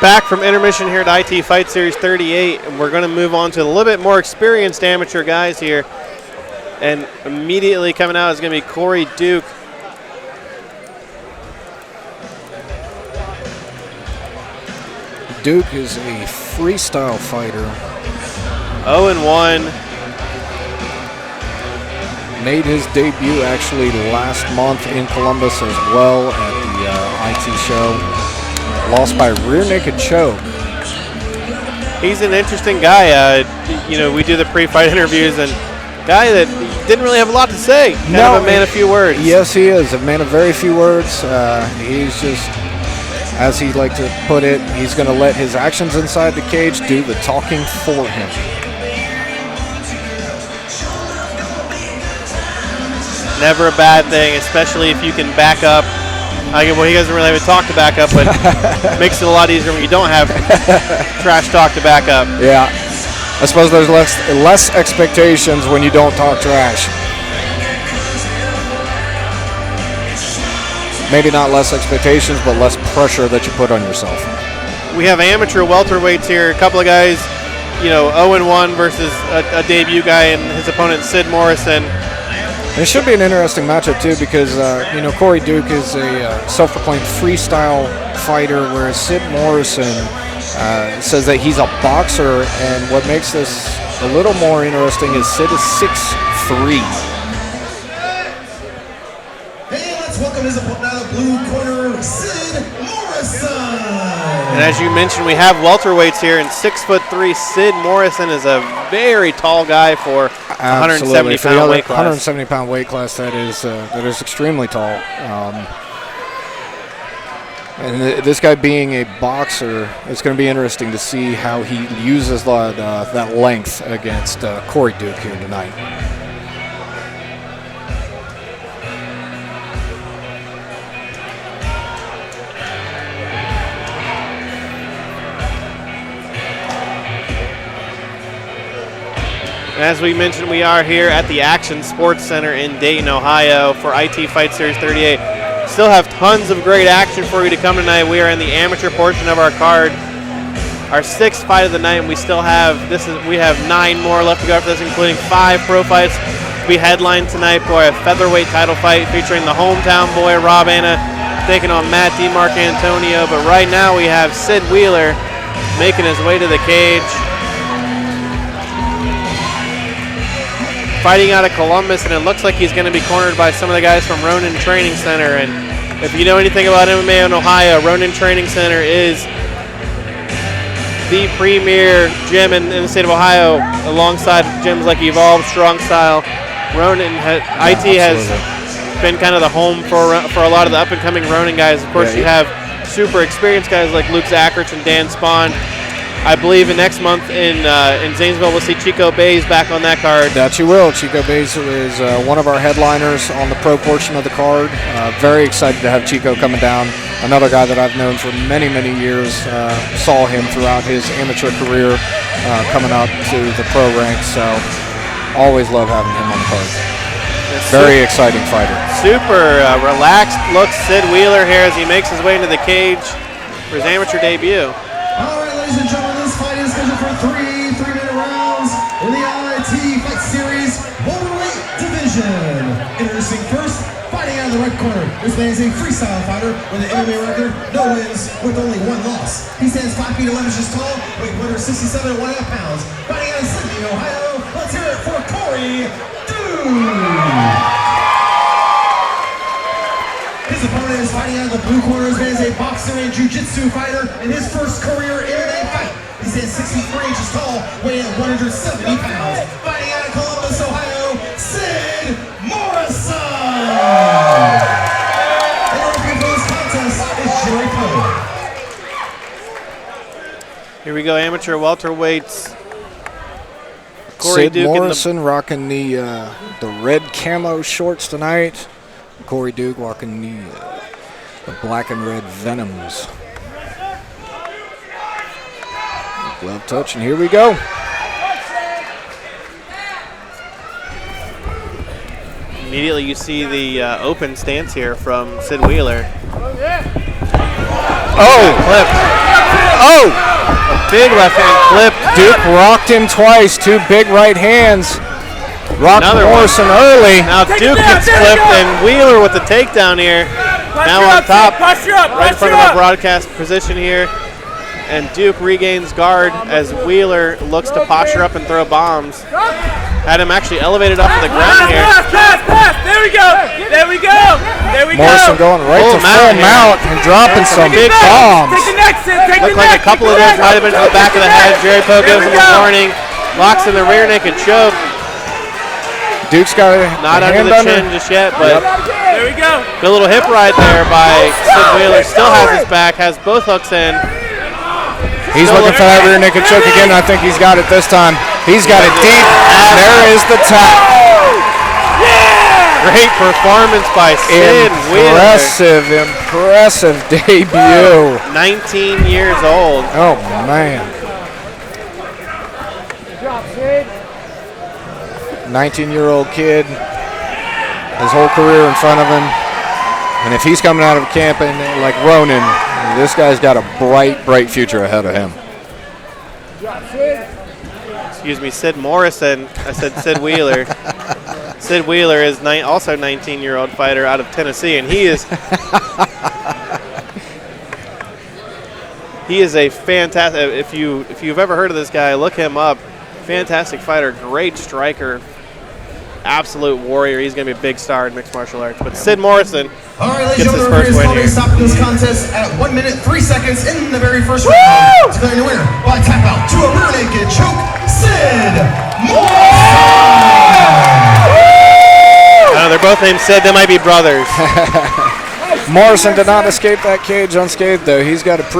Back from intermission here at IT Fight Series 38, and we're going to move on to a little bit more experienced amateur guys here. And immediately coming out is going to be Cory Duke. Duke is a freestyle fighter. 0-1. Made his debut actually last month in Columbus as well at the IT show. Lost by rear naked choke. He's an interesting guy. We do the pre-fight interviews, and guy that didn't really have a lot to say. Kind of a man of few words. Yes, he is a man of very few words. He's just, as he likes to put it, he's going to let his actions inside the cage do the talking for him. Never a bad thing, especially if you can back up. He doesn't really have a talk to back up, but makes it a lot easier when you don't have trash talk to back up. Yeah, I suppose there's less expectations when you don't talk trash. Maybe not less expectations, but less pressure that you put on yourself. We have amateur welterweights here. A couple of guys, 0-1 versus a debut guy and his opponent Sid Morrison. And it should be an interesting matchup too, because Cory Duke is a self-proclaimed freestyle fighter, whereas Sid Morrison says that he's a boxer. And what makes this a little more interesting is Sid is 6'3". Welcome his opponent out of the blue corner, Sid Morrison. And as you mentioned, we have welterweights here, and 6'3" Sid Morrison is a very tall guy for 170-pound weight class. 170-pound weight class, that is extremely tall. And this guy being a boxer, it's going to be interesting to see how he uses that length against Cory Duke here tonight. As we mentioned, we are here at the Action Sports Center in Dayton, Ohio for IT Fight Series 38. Still have tons of great action for you to come tonight. We are in the amateur portion of our card. Our 6th fight of the night, and we have 9 more left to go after this, including 5 pro fights. We headline tonight for a featherweight title fight featuring the hometown boy Rob Anna taking on Matt DiMarcantonio. But right now we have Sid Wheeler making his way to the cage. Fighting out of Columbus, and it looks like he's going to be cornered by some of the guys from Ronin Training Center. And if you know anything about MMA in Ohio, Ronin Training Center is the premier gym in the state of Ohio, alongside gyms like Evolve, Strong Style. IT has been kind of the home for a lot of the up-and-coming Ronin guys. Of course, you have super experienced guys like Luke Zachrich and Dan Spahn. I believe next month in Zanesville, we'll see Chico Bays back on that card. That you will. Chico Bays is one of our headliners on the pro portion of the card. Very excited to have Chico coming down. Another guy that I've known for many, many years. Saw him throughout his amateur career coming up to the pro ranks. So always love having him on the card. Very exciting fighter. Super relaxed looks Sid Wheeler here as he makes his way into the cage for his amateur debut. All right, ladies and gentlemen, this fight is scheduled for 3 3-minute rounds in the IT Fight Series Welterweight Division. Introducing first, fighting out of the right corner. This man is a freestyle fighter with an MMA record, no wins, with only 1 loss. He stands 5 feet 11 inches tall, weight 167 and 1.5 pounds. Fighting out of Sydney, Ohio. Let's hear it for Cory Duke. His opponent is fighting out of the blue corner. This man is a boxer and jiu-jitsu fighter in his first career MMA fight. He stands 63 inches tall, weighing 170 pounds. Fighting out of Columbus, Ohio, Sid Morrison. And referee for this contest is Jerry Poe. Here we go, amateur welterweights. Sid Morrison rocking the red camo shorts tonight. Cory Duke walking the black and red Venoms. Glove touch, and here we go. Immediately you see the open stance here from Sid Wheeler. Oh! Clipped. Oh! A big left hand clip. Duke rocked him twice. 2 big right hands. Rocked Morrison early. Now Duke gets clipped, and Wheeler with the takedown here. Now on top, right in front of our broadcast position here. And Duke regains guard as Wheeler looks to posture up and throw bombs. Had him actually elevated up to the ground here. Pass. There we go. There we go. There we go. Morrison going right to full mount and dropping some big bombs. Take the next, Sid. Take the Looked like a couple of those might have been to the back of the head. Jerry Poe gives him a warning. Locks in the rear naked choke. Duke's got a Not under the chin just yet, but there we go. good little hip ride there by Sid Wheeler. Still has his back, has both hooks in. He's looking for that rear naked choke again. I think he's got it this time. He's got it deep. There is the tap. Great performance by Sid Wheeler. Impressive debut. 19 years old. Oh, man. 19-year-old kid. His whole career in front of him. And if he's coming out of camp and like Ronan, this guy's got a bright future ahead of him. Excuse me, Sid Morrison. I said Sid Wheeler. Sid Wheeler is also a 19-year-old fighter out of Tennessee, and he is a fantastic. If you've ever heard of this guy, look him up. Fantastic fighter, great striker, absolute warrior. He's going to be a big star in mixed martial arts. But Sid Morrison gets his first win here. Stopping this contest at 1 minute 3 seconds in the very first round. Declaring the winner by tap out to a rear naked choke, Sid Morrison. They're both named Sid. They might be brothers. Morrison did not escape that cage unscathed, though. He's got a